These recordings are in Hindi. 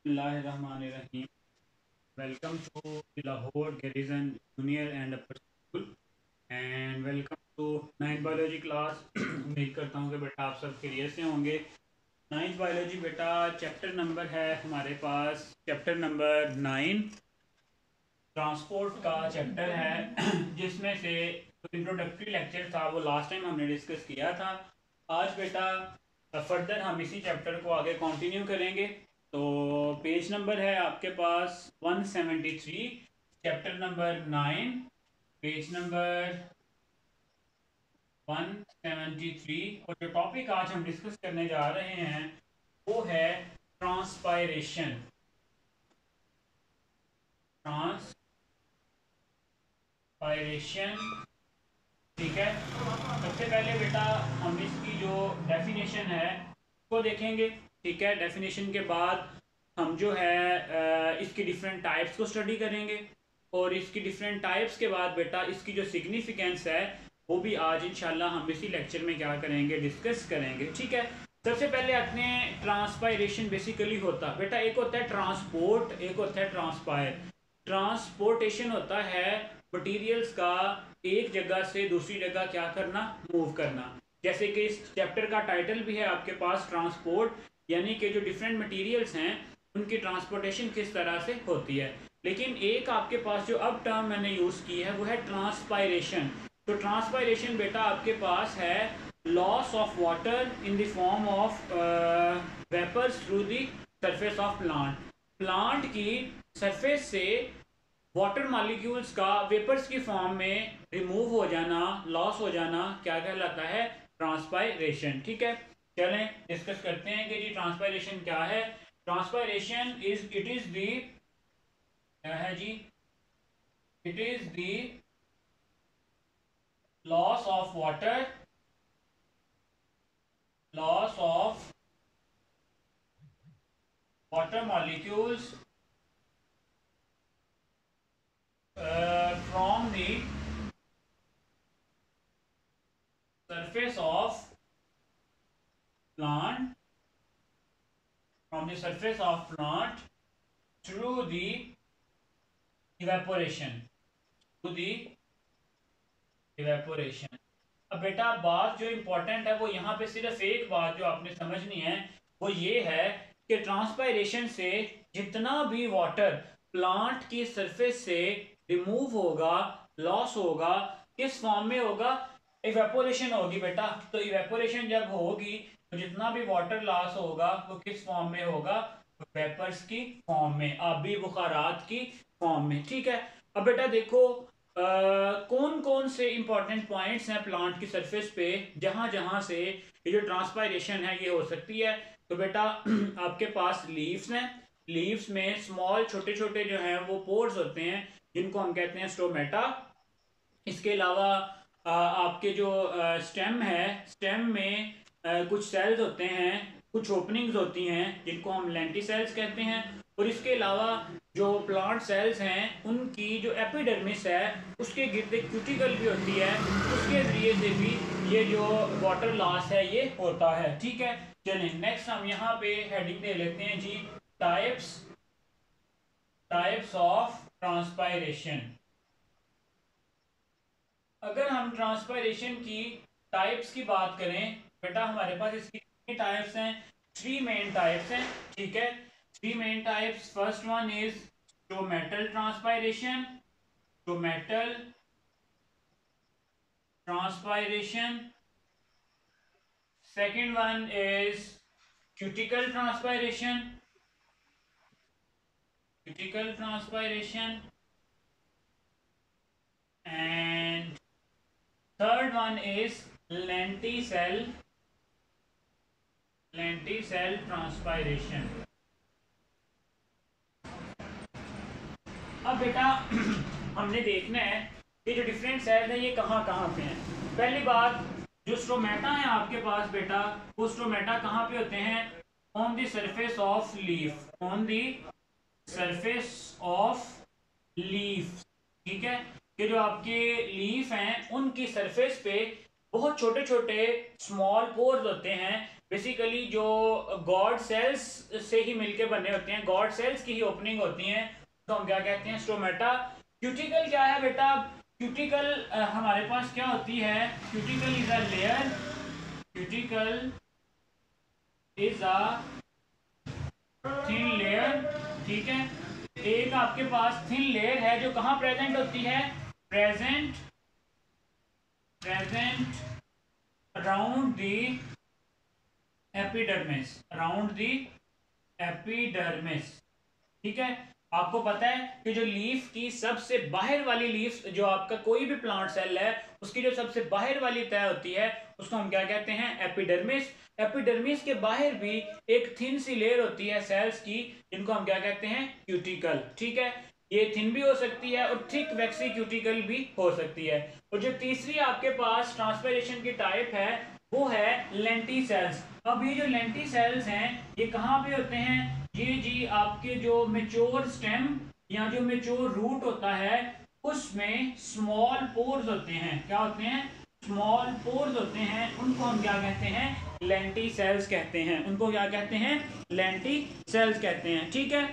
बिस्मिल्लाहिर्रहमानिर्रहीम। Welcome to Lahore garrison junior and upper school and welcome to ninth biology class. उम्मीद करता हूँ कि बेटा आप सब खैरियत से होंगे। नाइन्थ बायोलॉजी बेटा चैप्टर नंबर है हमारे पास चैप्टर नंबर 9, ट्रांसपोर्ट का चैप्टर है जिसमें से इंट्रोडक्टरी लेक्चर था वो लास्ट टाइम हमने डिस्कस किया था। आज बेटा फर्दर हम इसी चैप्टर को आगे कंटिन्यू करेंगे। तो पेज नंबर है आपके पास 173, चैप्टर नंबर 9, पेज नंबर 173। और जो टॉपिक आज हम डिस्कस करने जा रहे हैं वो है ट्रांसपायरेशन। ट्रांसपायरेशन, ठीक है। सबसे पहले बेटा हम इसकी जो डेफिनेशन है वो देखेंगे, ठीक है। डेफिनेशन के बाद हम जो है इसकी डिफरेंट टाइप्स को स्टडी करेंगे और इसकी डिफरेंट टाइप्स के बाद बेटा इसकी जो सिग्निफिकेंस है वो भी आज इंशाल्लाह हम इसी लेक्चर में क्या करेंगे, डिस्कस करेंगे, ठीक है। सबसे पहले अपने ट्रांसपायरेशन बेसिकली होता बेटा, एक होता है ट्रांसपोर्ट, एक होता है ट्रांसपायर। ट्रांसपोर्टेशन होता है मटेरियल्स का एक जगह से दूसरी जगह क्या करना, मूव करना। जैसे कि इस चैप्टर का टाइटल भी है आपके पास ट्रांसपोर्ट, यानी कि जो डिफरेंट मटेरियल्स हैं उनकी ट्रांसपोर्टेशन किस तरह से होती है। लेकिन एक आपके पास जो अब टर्म मैंने यूज की है वो है ट्रांसपायरेशन। तो ट्रांसपायरेशन बेटा आपके पास है loss of water in the form of vapours through the surface of plant. Plant की सरफेस से वाटर मॉलिक्यूल्स का वेपर्स की फॉर्म में रिमूव हो जाना, लॉस हो जाना, क्या कहलाता है, ट्रांसपायरेशन, ठीक है। चलें डिस्कस करते हैं कि जी ट्रांसपायरेशन क्या है। ट्रांसपायरेशन इट इज दी, क्या है जी, it is the loss of water, loss of water molecules from the surface of plant, from the surface of plant through the evaporation, through the evaporation। अब बेटा बात जो इंपॉर्टेंट है वो यहाँ पे सिर्फ एक बात जो आपने समझनी है वो ये है कि ट्रांसपायरेशन से जितना भी वाटर प्लांट की सरफेस से रिमूव होगा, लॉस होगा, किस फॉर्म में होगा, इवेपोरेशन होगी बेटा। तो इवेपोरेशन जब होगी तो जितना भी वाटर लॉस होगा वो किस फॉर्म में होगा, वेपर्स की फॉर्म में, आबी बुखारात की फॉर्म में, ठीक है। अब बेटा देखो कौन कौन से इंपॉर्टेंट पॉइंट्स हैं प्लांट की सरफेस पे जहां जहां से ये जो ट्रांसपायरेशन है ये हो सकती है। तो बेटा आपके पास लीव्स हैं, लीव्स में स्मॉल छोटे छोटे जो हैं वो पोर्स होते हैं जिनको हम कहते हैं स्टोमेटा। इसके अलावा आपके जो स्टेम है, स्टेम में कुछ सेल्स होते हैं, कुछ ओपनिंग्स होती हैं जिनको हम लेंटिसेल्स कहते हैं। और इसके अलावा जो प्लांट सेल्स हैं उनकी जो एपिडर्मिस है उसके गिर्द एक क्यूटिकल भी होती है, उसके जरिए से भी ये जो वाटर लॉस है ये होता है, ठीक है। चलिए नेक्स्ट हम यहाँ पे हेडिंग दे लेते हैं जी, टाइप्स, टाइप्स ऑफ ट्रांसपायरेशन। अगर हम ट्रांसपायरेशन की टाइप्स की बात करें बेटा हमारे पास इसकी कितनी टाइप्स हैं, थ्री मेन टाइप्स हैं, ठीक है। Three main types, first one is stomatal transpiration, stomatal transpiration. Second one is cuticle transpiration, cuticle transpiration. And third one is lenticel, lenticel transpiration. अब बेटा हमने देखना है कि जो डिफरेंट सेल्स हैं ये कहाँ कहाँ पे हैं। पहली बात, जो स्ट्रोमेटा है आपके पास बेटा, वो स्ट्रोमेटा कहाँ पे होते हैं, on the surface of leaf, on the surface of leaf, ठीक है। कि जो आपके लीफ हैं उनकी सरफेस पे बहुत छोटे छोटे स्मॉल पोर्स होते हैं बेसिकली जो गॉड सेल्स से ही मिलके बने होते हैं, गॉड सेल्स की ही ओपनिंग होती है, तो हम क्या कहते हैं, स्टोमेटा। क्यूटिकल क्या है बेटा? क्यूटिकल हमारे पास क्या होती है, cuticle is a layer, cuticle is a thin layer, ठीक है। एक आपके पास थिन लेयर है जो कहां प्रेजेंट होती है, present present around the epidermis, around the epidermis, ठीक है। आपको पता है कि जो लीफ की सबसे बाहर वाली लीफ, जो आपका कोई भी प्लांट सेल है उसकी जो सबसे बाहर वाली तह होती है उसको हम क्या कहते हैं, एपिडर्मिस। एपिडर्मिस के बाहर भी एक थिन सी लेयर होती है सेल्स की, जिनको हम क्या कहते हैं, क्यूटिकल, ठीक है। ये थिन भी हो सकती है और थिक वैक्सी क्यूटिकल भी हो सकती है। और जो तीसरी आपके पास ट्रांसपिरेशन की टाइप है वो है लेंटी सेल्स। अब ये जो लेंटी सेल्स हैं ये कहाँ पे होते हैं, ये जी आपके जो मेच्योर स्टेम या जो मेच्योर रूट होता है उसमें स्मॉल पोर्स होते हैं। क्या होते हैं, स्मॉल पोर्स होते हैं, उनको हम क्या कहते हैं, लेंटी सेल्स कहते हैं। उनको क्या कहते हैं, लेंटी सेल्स कहते हैं, ठीक है।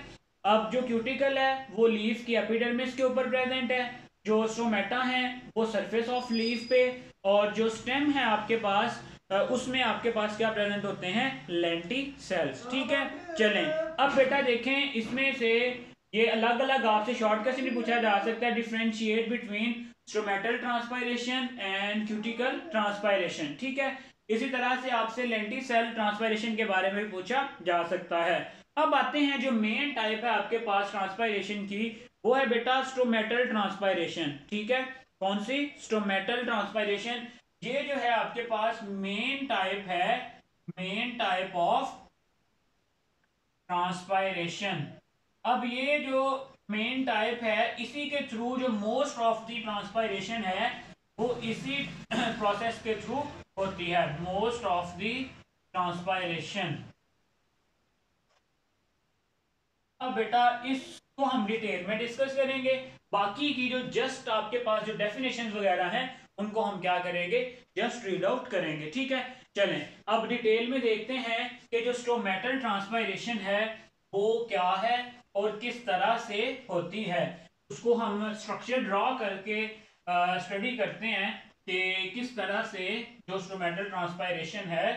अब जो क्यूटिकल है वो लीफ की एपिडर्मिस के ऊपर प्रेजेंट है, जो स्टोमेटा है वो सरफेस ऑफ लीफ पे, और जो स्टेम है आपके पास उसमें आपके पास क्या प्रेजेंट होते हैं, लेंटी सेल्स, ठीक है। चलें अब बेटा देखें इसमें से ये अलग अलग आपसे शॉर्टकट से भी पूछा जा सकता है, differentiate between stomatal transpiration and cuticle transpiration, ठीक है। इसी तरह से आपसे लेंटी सेल ट्रांसपायरेशन के बारे में भी पूछा जा सकता है। अब आते हैं जो मेन टाइप है आपके पास ट्रांसपायरेशन की, वो है बेटा स्टोमेटल ट्रांसपायरेशन, ठीक है। कौन सी, स्टोमेटल ट्रांसपायरेशन। ये जो है आपके पास मेन टाइप है, मेन टाइप ऑफ ट्रांसपायरेशन। अब ये जो मेन टाइप है इसी के थ्रू जो मोस्ट ऑफ द ट्रांसपायरेशन है वो इसी प्रोसेस के थ्रू होती है, मोस्ट ऑफ द ट्रांसपायरेशन। अब बेटा इसको हम डिटेल में डिस्कस करेंगे, बाकी की जो जस्ट आपके पास जो डेफिनेशन वगैरह हैं उनको हम क्या करेंगे, जस्ट रीड आउट करेंगे, ठीक है। चलें अब डिटेल में देखते हैं कि जो स्टोमेटल ट्रांसपायरेशन है वो क्या है और किस तरह से होती है। उसको हम स्ट्रक्चर ड्रॉ करके स्टडी करते हैं कि किस तरह से जो स्टोमेटल ट्रांसपायरेशन है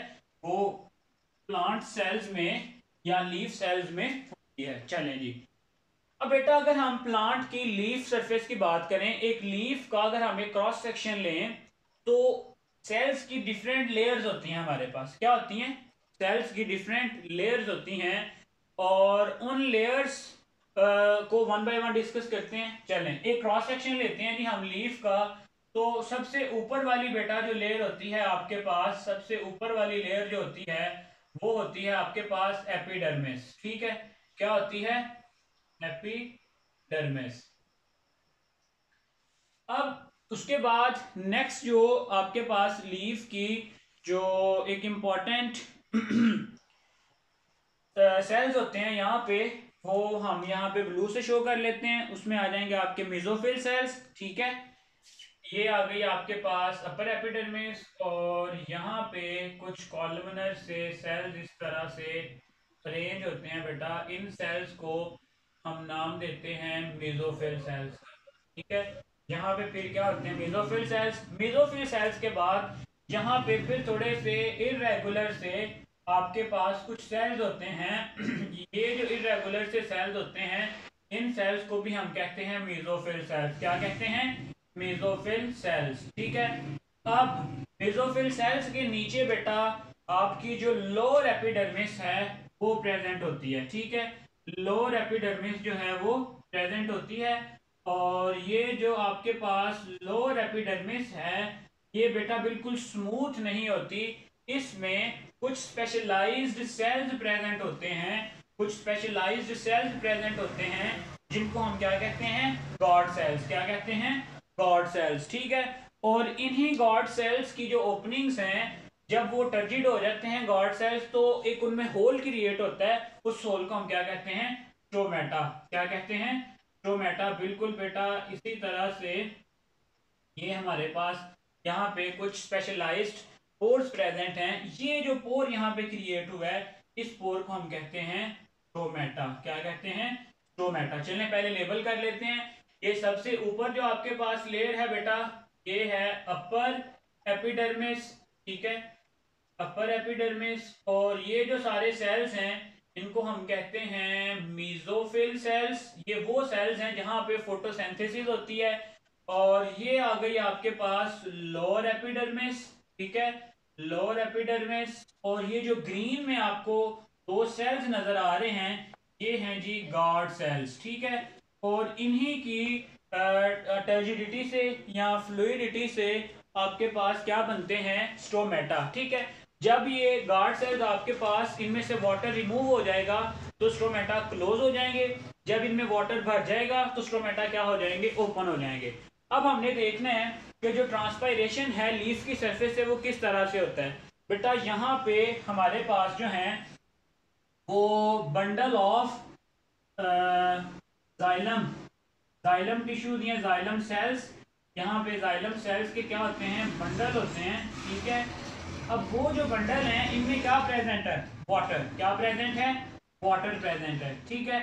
वो प्लांट सेल्स में या लीफ सेल्स में होती है। चलें जी, अब बेटा अगर हम प्लांट की लीफ सरफेस की बात करें, एक लीफ का अगर हम एक क्रॉस सेक्शन लें तो सेल्स की डिफरेंट लेयर्स होती हैं हमारे पास। क्या होती हैं, सेल्स की डिफरेंट लेयर्स होती हैं, और उन लेयर्स को वन बाय वन डिस्कस करते हैं। चलें एक क्रॉस सेक्शन लेते हैं जी हम लीफ का। तो सबसे ऊपर वाली बेटा जो लेयर होती है आपके पास, सबसे ऊपर वाली लेयर जो होती है वो होती है आपके पास एपिडर्मिस, ठीक है। क्या होती है, एपिडर्मिस। अब उसके बाद नेक्स्ट जो आपके पास लीफ की जो एक इंपॉर्टेंट सेल्स होते हैं यहाँ पे, वो हम यहाँ पे ब्लू से शो कर लेते हैं। उसमें आ जाएंगे आपके मेसोफिल सेल्स, ठीक है। ये आ गई आपके पास अपर एपिडर्मिस, और यहाँ पे कुछ कॉलमनर से सेल्स इस तरह से अरेंज होते हैं बेटा। इन सेल्स को हम नाम देते हैं मेसोफिल सेल्स, ठीक है। यहाँ पे फिर क्या होते हैं, मेसोफिल सेल्स। मेसोफिल सेल्स के बाद यहाँ पे फिर थोड़े से इरेगुलर से आपके पास कुछ सेल्स होते हैं ये जो इरेगुलर से सेल्स होते हैं इन सेल्स को भी हम कहते हैं मेसोफिल सेल्स। क्या कहते हैं, मेसोफिल सेल्स, ठीक है। अब मेसोफिल सेल्स के नीचे बेटा आपकी जो लोअर एपिडर्मिस है वो प्रेजेंट होती है, ठीक है। लोअर एपिडर्मिस जो है वो प्रेजेंट होती है, और ये जो आपके पास लोअर एपिडर्मिस है ये बेटा बिल्कुल स्मूथ नहीं होती। इसमें कुछ स्पेशलाइज्ड सेल्स प्रेजेंट होते हैं, कुछ स्पेशलाइज्ड सेल्स प्रेजेंट होते हैं जिनको हम क्या कहते हैं, गॉड सेल्स। क्या कहते हैं, गॉड सेल्स, ठीक है। और इन्हीं गॉड सेल्स की जो ओपनिंग्स हैं जब वो टर्जिड हो जाते हैं गॉड सेल्स तो एक उनमें होल क्रिएट होता है, उस होल को हम क्या कहते हैं, स्टोमेटा। क्या कहते हैं, स्टोमेटा, बिल्कुल बेटा। इसी तरह से ये हमारे पास यहाँ पे कुछ स्पेशलाइज्ड पोर्स प्रेजेंट हैं। ये जो पोर यहाँ पे क्रिएट हुआ है, इस पोर को हम कहते हैं स्ट्रोमेटा। क्या कहते हैं? स्ट्रोमेटा। चलिए पहले लेबल कर लेते हैं। ये सबसे ऊपर जो आपके पास लेयर है बेटा, ये है अपर एपिडर्मिस। ठीक है, अपर एपिडर्मिस। और ये जो सारे सेल्स हैं इनको हम कहते हैं मीजोफिल सेल्स। ये वो सेल्स हैं जहां पे फोटोसिंथेसिस होती है। और ये आ गई आपके पास लोअर एपिडर्मिस। ठीक है, लोअर एपिडर्मिस। और ये जो ग्रीन में आपको दो सेल्स नजर आ रहे हैं, ये हैं जी गार्ड सेल्स। ठीक है, और इन्हीं की टर्जिडिटी से या फ्लूइडिटी से आपके पास क्या बनते हैं? स्ट्रोमेटा। ठीक है, जब ये गार्ड सेल्स आपके पास इनमें से वाटर रिमूव हो जाएगा तो स्ट्रोमेटा क्लोज हो जाएंगे। जब इनमें वाटर भर जाएगा तो स्ट्रोमेटा क्या हो जाएंगे? ओपन हो जाएंगे। अब हमने देखना है कि जो ट्रांसपायरेशन है लीफ की सरफेस से वो किस तरह से होता है। बेटा यहाँ पे हमारे पास जो है वो bundle of xylem, xylem tissues या जाइलम सेल्स, यहाँ पे जाइलम सेल्स के क्या होते हैं? बंडल होते हैं। ठीक है, अब वो जो बंडल हैं इनमें क्या प्रेजेंट है? वाटर। क्या प्रेजेंट है? वाटर प्रेजेंट है। ठीक है,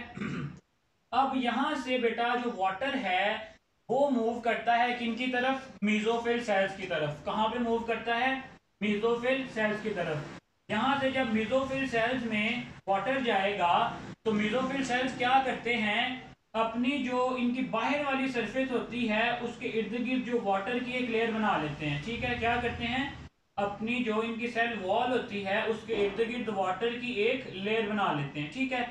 अब यहां से बेटा जो वाटर है वो मूव करता है किन की तरफ? मीजोफिल सेल्स की तरफ। कहां पे मूव करता है? मीजोफिल सेल्स की तरफ। यहां से जब मीजोफिल सेल्स में वाटर जाएगा तो मीजोफिल सेल्स क्या करते हैं? अपनी जो इनकी बाहर वाली सरफेस होती है उसके इर्द गिर्द जो वाटर की एक लेयर बना लेते हैं। ठीक है, क्या करते हैं? अपनी जो इनकी सेल वॉल होती है उसके इर्द गिर्द वाटर की एक लेयर बना लेते हैं। ठीक है,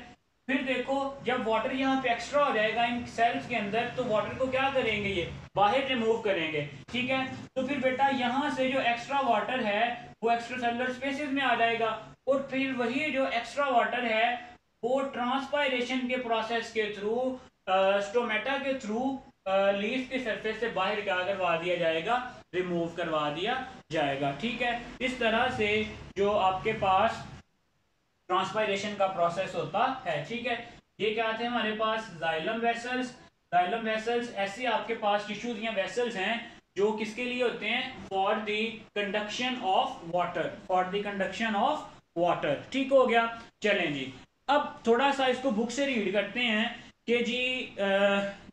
फिर देखो जब वाटर यहाँ पे एक्स्ट्रा हो जाएगा इन सेल्स के अंदर तो वाटर को क्या करेंगे? ये बाहर रिमूव करेंगे। ठीक है, तो फिर बेटा यहाँ से जो एक्स्ट्रा वाटर है वो एक्स्ट्रा सेलुलर स्पेसेस में आ जाएगा। और फिर वही जो एक्स्ट्रा वाटर है वो ट्रांसपायरेशन के प्रोसेस के थ्रू, स्टोमेटा के थ्रू लीफ की सरफेस से बाहर क्या करवा दिया जाएगा? रिमूव करवा दिया जाएगा। ठीक है, इस तरह से जो आपके पास ट्रांसपायरेशन का प्रोसेस होता है। ठीक है, ये क्या थे हमारे पास? Xylem vessels. जाइलम वेसल्स ऐसे आपके पास टिश्यूज या वेसल्स हैं जो किसके लिए होते हैं? For the conduction of water, for the conduction of water. ठीक हो गया। चलें जी, अब थोड़ा सा इसको बुक से रीड करते हैं कि जी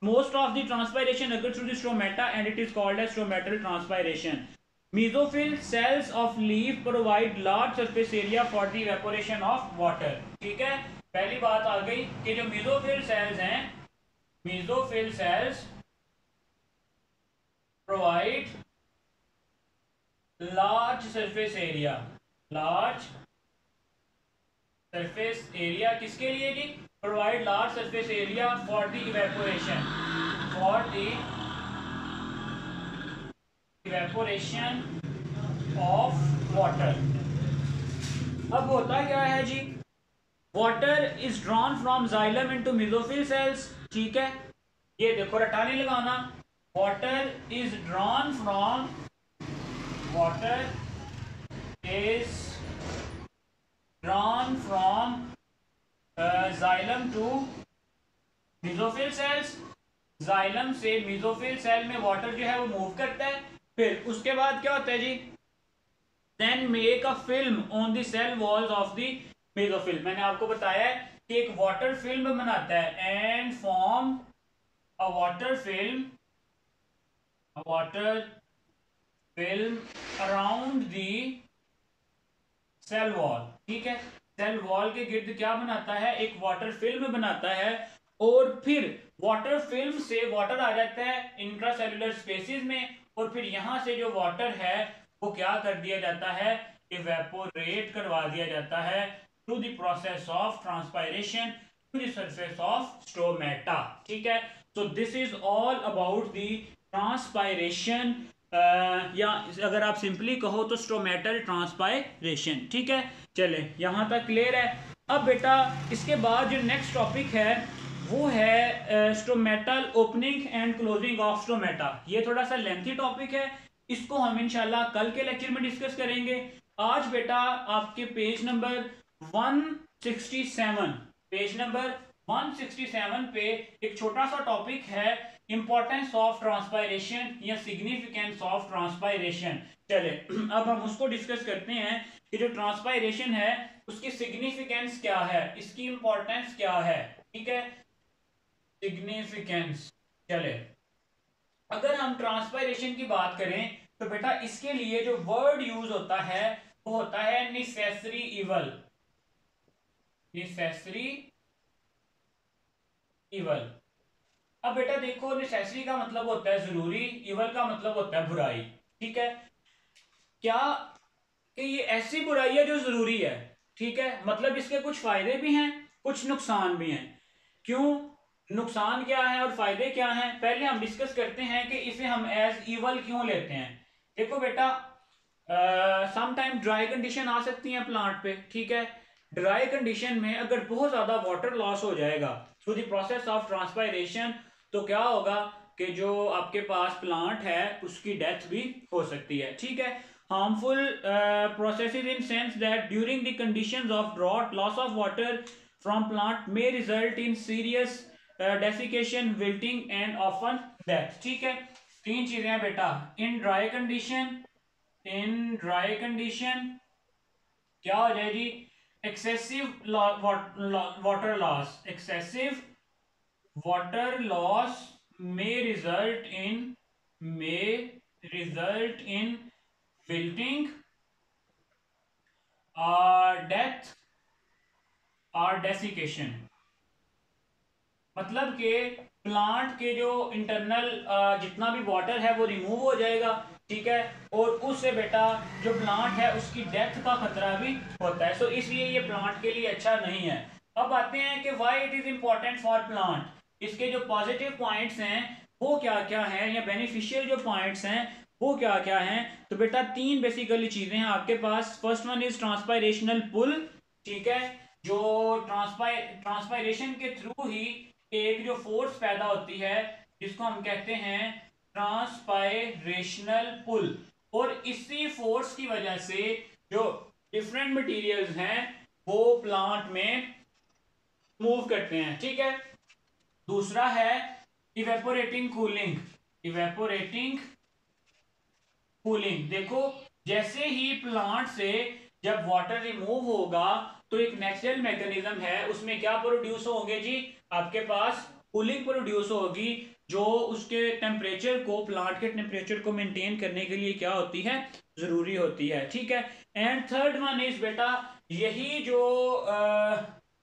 most of the transpiration occur through the stomata and it is called as stomatal transpiration. Mesophyll cells of leaf provide large surface area for the evaporation of water। ठीक है, पहली बात आ गई कि जो मेसोफिल सेल्स हैं, mesophyll cells provide large surface area. Large surface area किसके लिए जी? Provide large surface area for the evaporation, for the evaporation of water. अब होता क्या है जी? Water is drawn from xylem into mesophyll cells. ठीक है, ये देखो रटा नहीं लगाना। Water is drawn from, water is drawn from xylem to mesophyll cells. Xylem से मेसोफिल सेल में वाटर जो है वो मूव करता है। फिर उसके बाद क्या होता है जी? Then make a film on the cell walls of the mesophyll. मैंने आपको बताया है कि एक वाटर फिल्म बनाता है and form a water film, a water film around the cell wall. ठीक है, सेल वॉल के गिर्द क्या बनाता है? एक वाटर फिल्म बनाता है। और फिर वाटर फिल्म से वाटर आ जाता है इंट्रासेलुलर स्पेसिस में। और फिर यहां से जो वाटर है वो क्या कर दिया जाता है? इवेपोरेट करवा दिया जाता है through the process of transpiration to the surface of stomata. ठीक है, so this is all about the transpiration, या अगर आप सिंपली कहो तो स्ट्रोमेटल ट्रांसपायरेशन। ठीक है, चले यहां तक क्लियर है। अब बेटा इसके बाद जो नेक्स्ट टॉपिक है वो है stomatal opening and closing of stomata. ये थोड़ा सा लेंथी टॉपिक है, इसको हम इंशाल्लाह कल के लेक्चर में डिस्कस करेंगे। आज बेटा आपके पेज नंबर 167, पेज नंबर 167 पे एक छोटा सा टॉपिक है इंपॉर्टेंस ऑफ ट्रांसपायरेशन या सिग्निफिकेंस ऑफ ट्रांसपायरेशन। चले अब हम उसको डिस्कस करते हैं कि जो ट्रांसपायरेशन है उसकी सिग्निफिकेंस क्या है, इसकी इंपॉर्टेंस क्या है। ठीक है, सिग्निफिकेंस। चले, अगर हम ट्रांसपायरेशन की बात करें तो बेटा इसके लिए जो वर्ड यूज होता है वो होता है नेसेसरी इवल। Necessary evil. अब बेटा देखो, नेसेसरी का मतलब होता है जरूरी, इवल का मतलब होता है बुराई। ठीक है, क्या कि ये ऐसी बुराई है जो जरूरी है। ठीक है, मतलब इसके कुछ फायदे भी हैं कुछ नुकसान भी हैं। क्यों, नुकसान क्या है और फायदे क्या हैं, पहले हम डिस्कस करते हैं कि इसे हम एज इवल क्यों लेते हैं। देखो बेटा, सम टाइम ड्राई कंडीशन आ सकती है प्लांट पे। ठीक है, ड्राई कंडीशन में अगर बहुत ज्यादा वाटर लॉस हो जाएगा through the process of transpiration, तो क्या होगा कि जो आपके पास प्लांट है उसकी डेथ भी हो सकती है। ठीक है, harmful processes in sense that during the conditions of drought loss of water from plant may result in serious desiccation, wilting and often death। ठीक है, तीन चीजें हैं बेटा, in dry condition, in dry condition क्या हो जाएगी, excessive water loss, excessive water loss may result in wilting or death और डेसिकेशन। मतलब कि प्लांट के जो इंटरनल जितना भी वाटर है वो रिमूव हो जाएगा। ठीक है, और उससे बेटा जो प्लांट है उसकी डेथ का खतरा भी होता है। सो इसलिए ये प्लांट के लिए अच्छा नहीं है। अब आते हैं कि why it is important for plant, इसके जो पॉजिटिव पॉइंट्स हैं वो क्या क्या हैं, या बेनिफिशियल जो पॉइंट्स हैं वो क्या क्या हैं। तो बेटा तीन बेसिकली चीजें हैं आपके पास। फर्स्ट वन इज ट्रांसपायरेशनल पुल। ठीक है, जो ट्रांसपायरेशन के थ्रू ही एक जो फोर्स पैदा होती है जिसको हम कहते हैं ट्रांसपायरेशनल पुल, और इसी फोर्स की वजह से जो डिफरेंट मटेरियल्स हैं वो प्लांट में मूव करते हैं। ठीक है, दूसरा है इवेपोरेटिंग कूलिंग। इवेपोरेटिंग कूलिंग, देखो जैसे ही प्लांट से जब वाटर रिमूव होगा तो एक नेचुरल मैकेनिज्म है, उसमें क्या प्रोड्यूस होंगे जी, आपके पास कूलिंग प्रोड्यूस होगी, जो उसके टेम्परेचर को, प्लांट के टेम्परेचर को मेंटेन करने के लिए क्या होती है, जरूरी होती है। ठीक है, एंड थर्ड वन इज बेटा, यही जो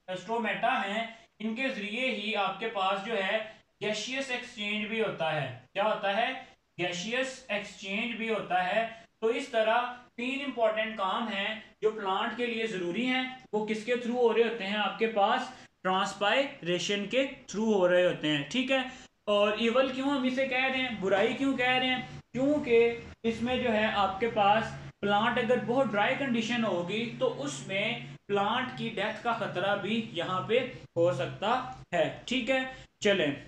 स्ट्रोमेटा हैं इनके जरिए ही आपके पास जो है गैशियस एक्सचेंज भी होता है। क्या होता है, गैशियस एक्सचेंज भी होता है। तो इस तरह तीन इंपॉर्टेंट काम हैं जो प्लांट के लिए जरूरी हैं, वो किसके थ्रू हो रहे होते हैं, आपके पास ट्रांसपायरेशन के थ्रू हो रहे होते हैं। ठीक है, और इवल क्यों हम इसे कह रहे हैं, बुराई क्यों कह रहे हैं, क्योंकि इसमें जो है आपके पास प्लांट अगर बहुत ड्राई कंडीशन होगी तो उसमें प्लांट की डेथ का खतरा भी यहाँ पे हो सकता है। ठीक है, चलें,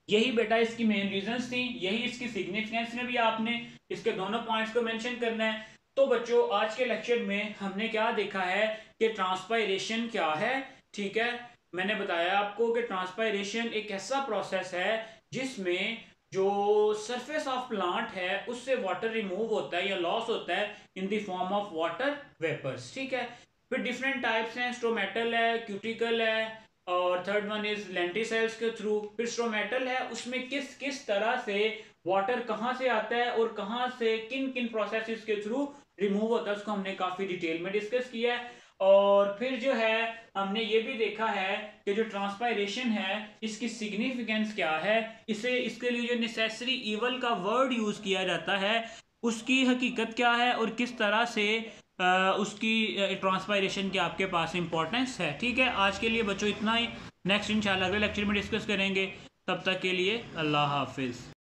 यही बेटा इसकी मेन रीजंस थी, यही इसकी सिग्निफिकेंस में भी आपने इसके दोनों पॉइंट्स को मेंशन करना है। तो बच्चों आज के लेक्चर में हमने क्या देखा है कि ट्रांसपायरेशन क्या है। ठीक है, मैंने बताया आपको कि ट्रांसपायरेशन एक ऐसा प्रोसेस है जिसमें जो सरफेस ऑफ प्लांट है उससे वाटर रिमूव होता है या लॉस होता है in the form of water vapours. ठीक है, फिर डिफरेंट टाइप्स हैं, स्ट्रोमेटल है, क्यूटिकल है, और थर्ड वन इज लेंटिसेल्स के थ्रू। फिर स्ट्रोमेटल है, उसमें किस किस तरह से वाटर कहाँ से आता है और कहाँ से किन किन प्रोसेसेस के थ्रू रिमूव होता है, उसको हमने काफी डिटेल में डिस्कस किया है। और फिर जो है हमने ये भी देखा है कि जो ट्रांसपायरेशन है इसकी सिग्निफिकेंस क्या है, इसे इसके लिए जो नेसेसरी इवल का वर्ड यूज किया जाता है उसकी हकीकत क्या है और किस तरह से उसकी ट्रांसपायरेशन की आपके पास इंपॉर्टेंस है। ठीक है, आज के लिए बच्चों इतना ही, नेक्स्ट इंशाल्लाह अगले लेक्चर में डिस्कस करेंगे। तब तक के लिए अल्लाह हाफिज़।